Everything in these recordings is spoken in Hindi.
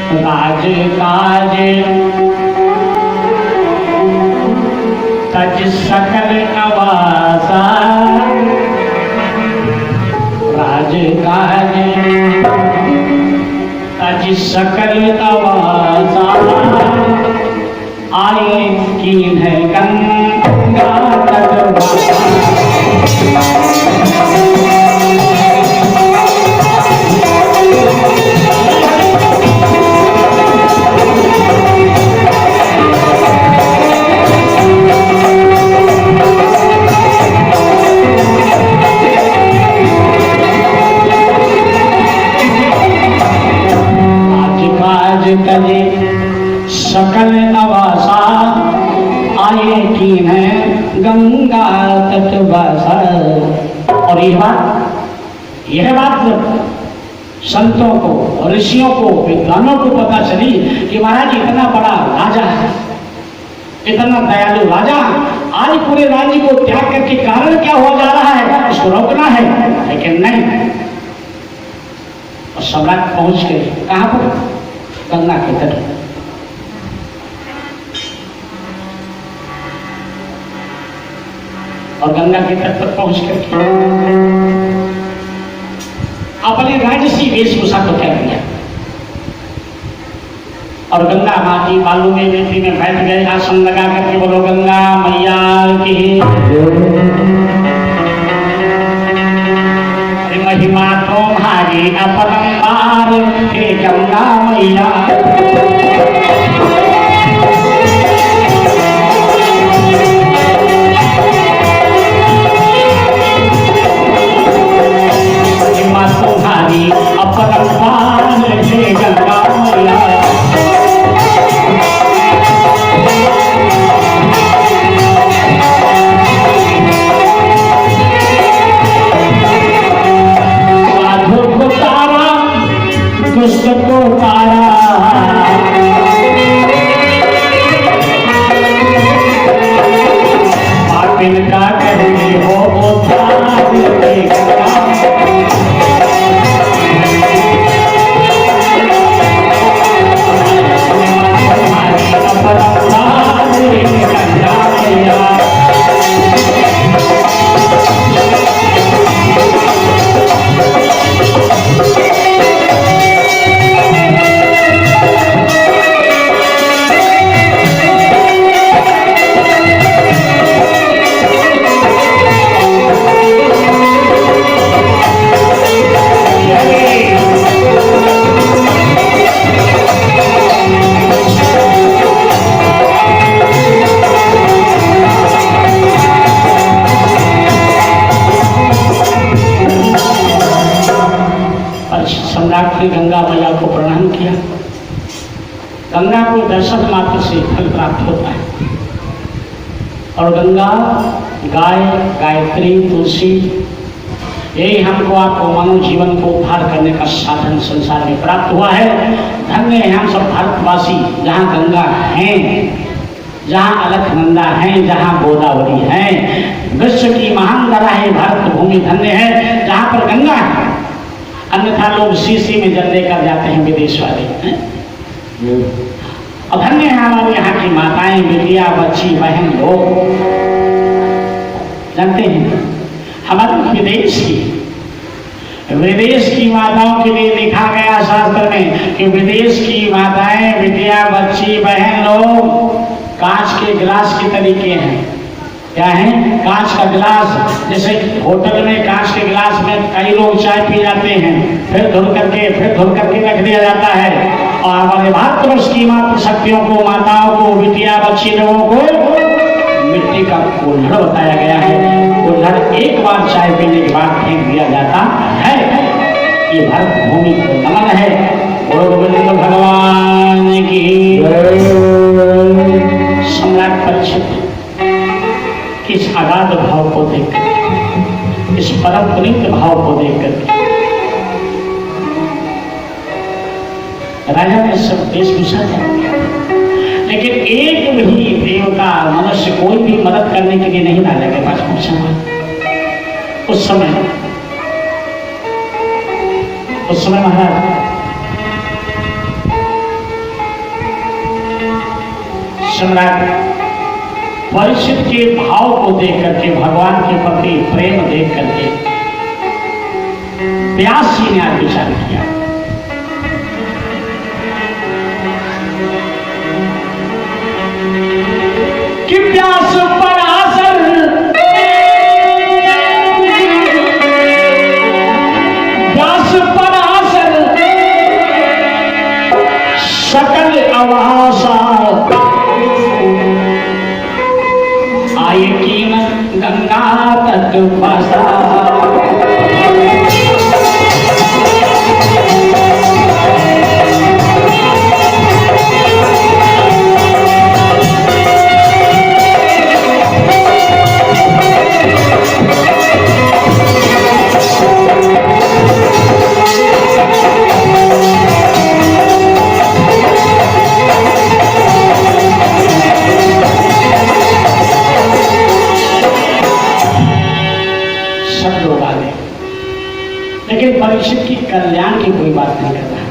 राज काज तज सकल नवासा, राज काज तज सकल नवासा, आए की है गंगा तट सकल नवासा, आए की है गंगा तटवासा। और यह बात संतों को, ऋषियों को, विद्वानों को पता चली कि महाराज इतना बड़ा राजा है, इतना दयालु राजा, आज पूरे राज्य को त्याग करके कारण क्या हो जा रहा है, उसको रोकना है। लेकिन नहीं, और सम्राट पहुंच गए कहां पर, गंगा के तट पर। और गंगा के तट पर पहुंच करके अपने राजसी वेशभूषा को त्याग दिया और गंगा माँ की बालू में बेटी में बैठ गए, आसन लगा करके बोलो गंगा मैया की महिमा तुम्हारी अपरंपार, हे गंगा मैया। तुम्हारी अपरंपार, हे गंगा मैया। साधु को तारा, दुष्ट को तारा, पापिन का करनी हो उद्धार, हे गंगा। सम्राट ने गंगा मैया को प्रणाम किया। गंगा को दर्शन मात्र से फल प्राप्त होता है और गंगा, गाय, गायत्री, तुलसी, यही हमको आपको मानव जीवन को उद्धार करने का साधन संसार में प्राप्त हुआ है। धन्य है हम सब भारतवासी, जहाँ गंगा हैं, जहाँ अलकनंदा हैं, जहाँ गोदावरी हैं। विश्व की महान धरा है भारत भूमि, धन्य है जहाँ पर गंगा है। अन्यथा लोग शीशी में जल लेकर जाते हैं विदेश वाले हैं। और धन्य है हमारे यहाँ की माताएं, बेटियां, बच्ची, बहन लोग। जानते हैं हमारे विदेश की माताओं के लिए लिखा गया शास्त्र में कि विदेश की माताएं, बिटिया, बच्ची, बहन लोग कांच के गिलास के तरीके हैं। क्या है? कांच का गिलास। जैसे होटल में कांच के गिलास में कई लोग चाय पी जाते हैं, फिर धुल करके रख दिया जाता है। और हमारे भारतवर्ष की मातृ शक्तियों को, माताओं को, बिटिया, बच्ची लोगों को मिट्टी का कुल्हड़ बताया गया है। कुल्हड़ एक बार चाय पीने के बाद फेंक दिया जाता है। ये भारत भूमि को नमन है। गोविंद भगवान की। सम्राट परीक्षित इस अगाध भाव को देखकर, इस परम पुनीत भाव को देखकर राजा ने सब वेशभूषा त्याग दिया, लेकिन एक भी देवता, मनुष्य, कोई भी मदद करने के लिए नहीं राजा के पास पहुंचा। उस समय महाराज सम्राट परीक्षित के भाव को देख करके, भगवान के प्रति प्रेम देख करके व्यास जी ने आज विचार किया कि व्यास पराशर सकल अवासा आय कीन गंगा तट बसा। लेकिन परीक्षित की कल्याण की कोई बात नहीं कर रहा,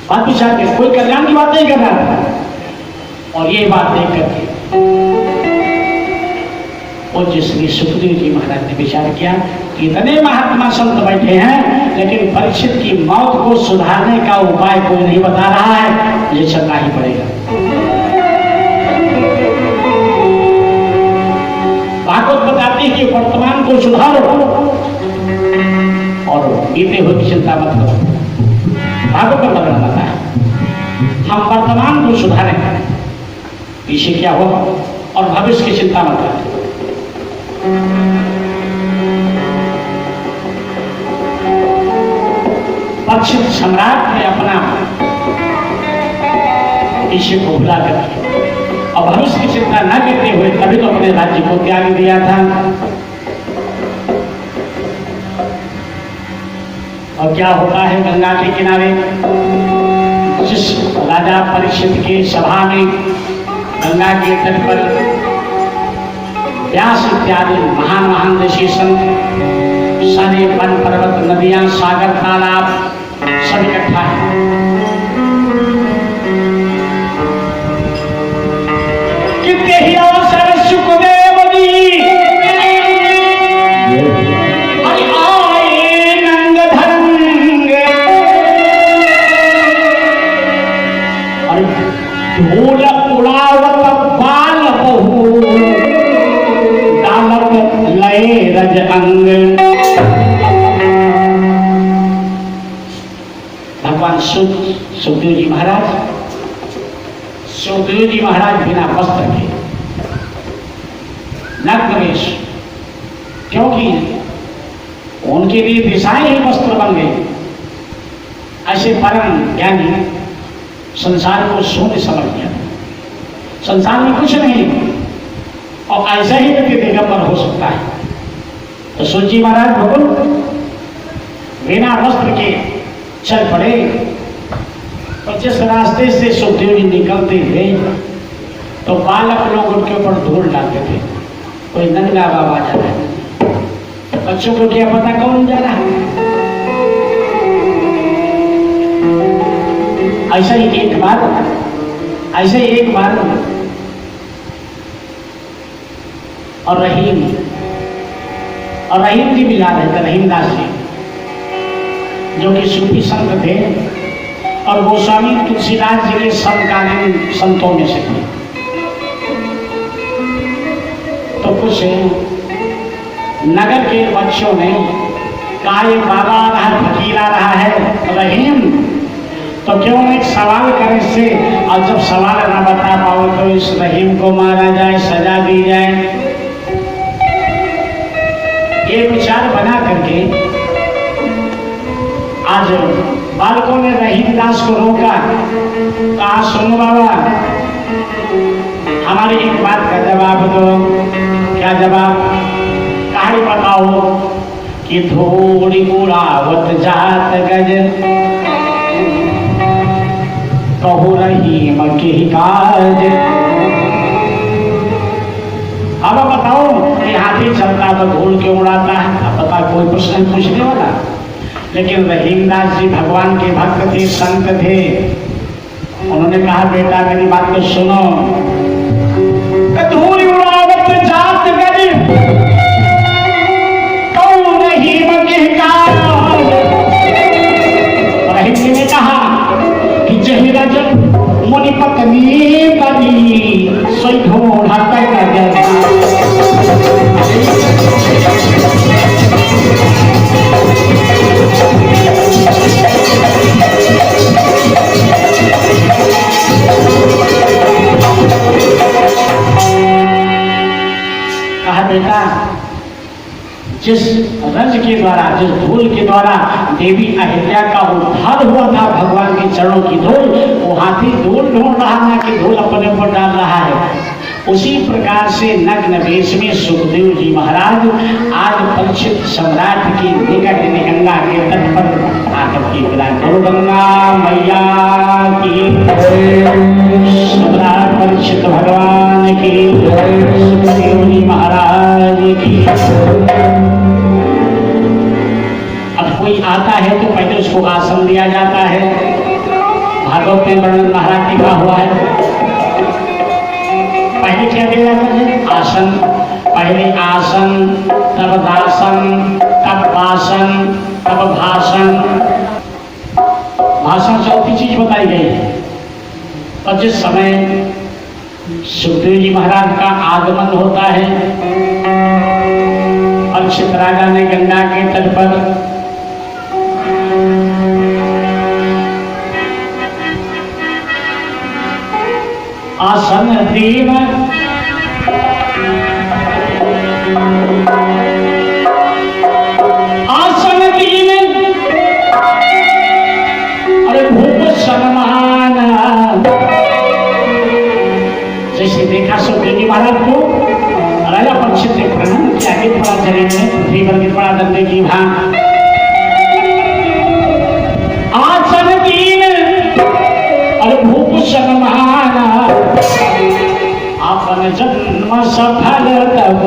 बात विचार के कोई कल्याण की बात नहीं कर रहा। और ये बात देख करके और जिसने सुखदेव जी महाराज ने विचार किया कि इतने महात्मा संत बैठे हैं, लेकिन परीक्षित की मौत को सुधारने का उपाय कोई नहीं बता रहा है, मुझे चलना ही पड़ेगा। भागवत बताती है कि वर्तमान को सुधारो और बीते हुए की चिंता मत करो। भागवत का वर्णन आता है हम वर्तमान को सुधारें, पीछे क्या हो और भविष्य की चिंता मत करें। परीक्षित सम्राट ने अपना पीछे को भुला करके और भविष्य की चिंता न करते हुए तभी तो अपने राज्य को त्याग दिया था। और क्या होता है गंगा के किनारे, जिस राजा परीक्षित की सभा में गंगा के तट पर व्यास इत्यादि महान महान ऋषि संत, सारे वन पर्वत नदियां सागर तालाब सब इकट्ठा है। कितने ही अवसर सुखदेव जी धूल उड़ावत बाल बहु दामक लय रज अंग। भगवान सुखदेव जी महाराज बिना वस्त्र के नग्न वेश, क्योंकि उनके लिए दिशाएं ही वस्त्र बन गई। ऐसे परम ज्ञानी संसार को शून्य समझ गया, संसार में कुछ नहीं और ऐसा ही व्यक्ति दिगंबर हो सकता है। तो सूत जी महाराज भगवान बिना वस्त्र के चल पड़े। और जिस रास्ते से सुखदेव जी निकलते थे तो बालक लोग उनके ऊपर धूल डालते थे। कोई नंगा बाबा जा रहा है, बच्चों को क्या पता कौन जा रहा है। ऐसा ही एक बार और रहीम जी भी ला रहे थे, रहीमदास जी जो कि सूफी संत थे और गोस्वामी तुलसीदास जी के समकालीन संतों में से थे। तो कुछ नगर के बच्चों ने कहा ये बाबा आ रहा है, फकीर आ रहा है रहीम, तो क्यों एक सवाल करे से, और जब सवाल ना बता पाओ तो इस रहीम को मारा जाए, सजा दी जाए। ये विचार बना करके आज बालकों ने रहीमदास को रोका, कहा सुनो बाबा हमारी एक बात का जवाब दो। क्या जवाब? कहानी बताओ कि थोड़ी उड़ावत जात गज कहू रहीम के काज। अब बताओ कि हाथी चलता तो धूल क्यों उड़ाता है? अब पता कोई प्रश्न पूछने वाला, लेकिन रहीमदास जी भगवान के भक्त थे, संत थे, उन्होंने कहा बेटा मेरी बात को सुनो, धूल उड़ावत जात गरी कौ नहीं मगिहकार। हिंदी ने कहा कि जहिरज मुनि पत्नी बनी सोई ढोढ़ा तक कहा बेटा जिस रज के द्वारा, जिस धूल के द्वारा देवी अहिल्या का उद्धार हुआ था भगवान के चरणों की धूल, वो हाथी धूल ढूंढ रहा ना कि धूल अपने ऊपर डाल रहा है। उसी प्रकार से नग्न वेश में सुखदेव जी महाराज आज परीक्षित सम्राट के निकट गंगा के तट पर आकर के विराज। करो गंगा मैया की, सम्राट परीक्षित भगवान की, सुखदेव जी महाराज की। अब कोई आता है तो पहले उसको आसन दिया जाता है। भागवत में वर्णन महाराज जी का हुआ है। पहले क्या दिया जाता है? आसन। पहले आसन, तब दासन, तब वासन, तब भाषण। भाषण चौथी चीज बताई गई है। और जिस समय सुखदेव जी महाराज का आगमन होता है, परीक्षित राजा ने गंगा के तट पर आसन दीन, आसन दीन, अरे भूप सम्मान। जैसे देखा सुखदेव जी महाराज को राजा परीक्षित ने प्रणाम किया, आगे पड़ा चले गए, पृथ्वी पर गिर पड़ा डंडे की भांति। आसन दीन और भूप सम्मान, अपन जन्म सफल तब।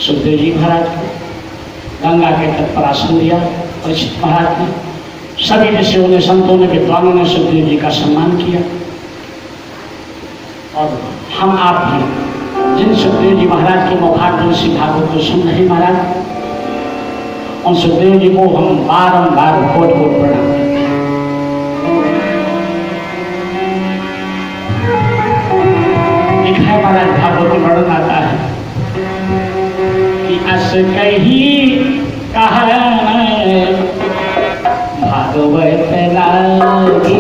सुखदेव जी महाराज को गंगा के तट पर आसन दिया परीक्षित महाराज ने। सभी ऋषियों ने, संतों ने, विद्वानों ने सुखदेव जी का सम्मान किया। और हम आप भी जिन सुखदेव जी महाराज के मुखाग्र से भागवत को सुन रहे महाराज, उन सुखदेव जी को हम बारंबार कोट कोट प्रणाम करते हैं। लिखा है महाराज, भागवत में वर्णन आता है कि अस कही कहा भागवत लागी।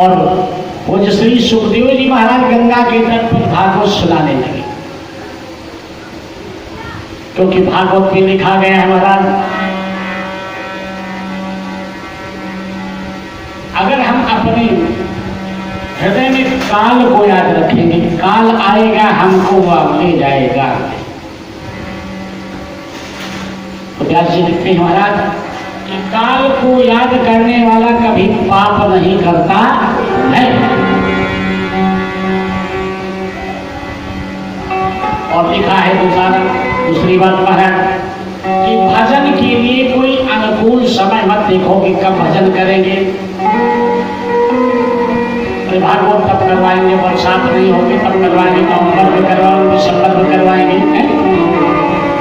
और वो जो श्री सुखदेव जी महाराज गंगा के तट पर भागवत सुनाने लगे, क्योंकि भागवत में लिखा गया है महाराज, अगर हम अपने हृदय में काल को याद रखेंगे, काल आएगा हमको वह ले जाएगा। तो व्यास जी लिखते हैं महाराज कि काल को याद करने वाला कभी पाप नहीं करता है। और लिखा है दूसरी बात महाराज कि भजन के लिए कोई अनुकूल समय मत देखो कि कब भजन करेंगे। भागवत तब करवाएंगे, बरसात नहीं होगी तब करवाएंगे, नवंबर में करवाएंगे, दिसंबर में करवाएंगे।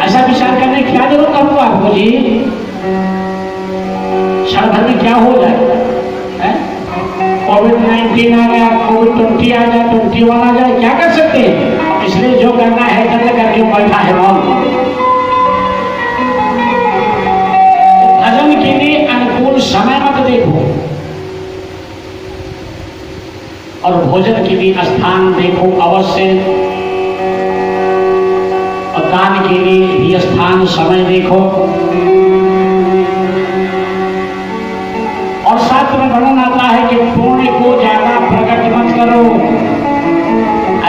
ऐसा विचार करने की क्या जरूरत हमको आपको जी? क्षण भर में क्या हो जाए? कोविड-19 आ गया, कोविड-20 आ जाए, 21 आ जाए, क्या कर सकते हैं? इसलिए जो करना है करके बैठा है भजन के लिए अनुकूल समय मत देखो और भोजन के लिए स्थान देखो अवश्य, और दान के लिए भी स्थान समय देखो। और शास्त्र में वर्णन आता है कि पुण्य को ज्यादा प्रकट मत करो।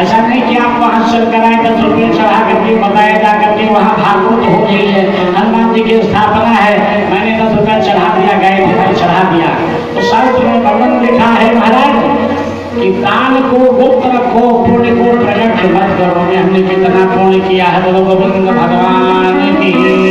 ऐसा नहीं कि आप वहां चल कर आए 10 रुपये चढ़ा करके बताया जा करके वहां भागवत हो रही है, हनुमान जी की स्थापना है, मैंने 10 रुपया चढ़ा दिया, गए थे चढ़ा दिया। तो शास्त्र में वर्णन लिखा है महाराज कि दान को गुप्त रखो, पुण्य को प्रकट मत करो। हमने कितना पुण्य किया है, बोलो गोविंद भगवान की जय।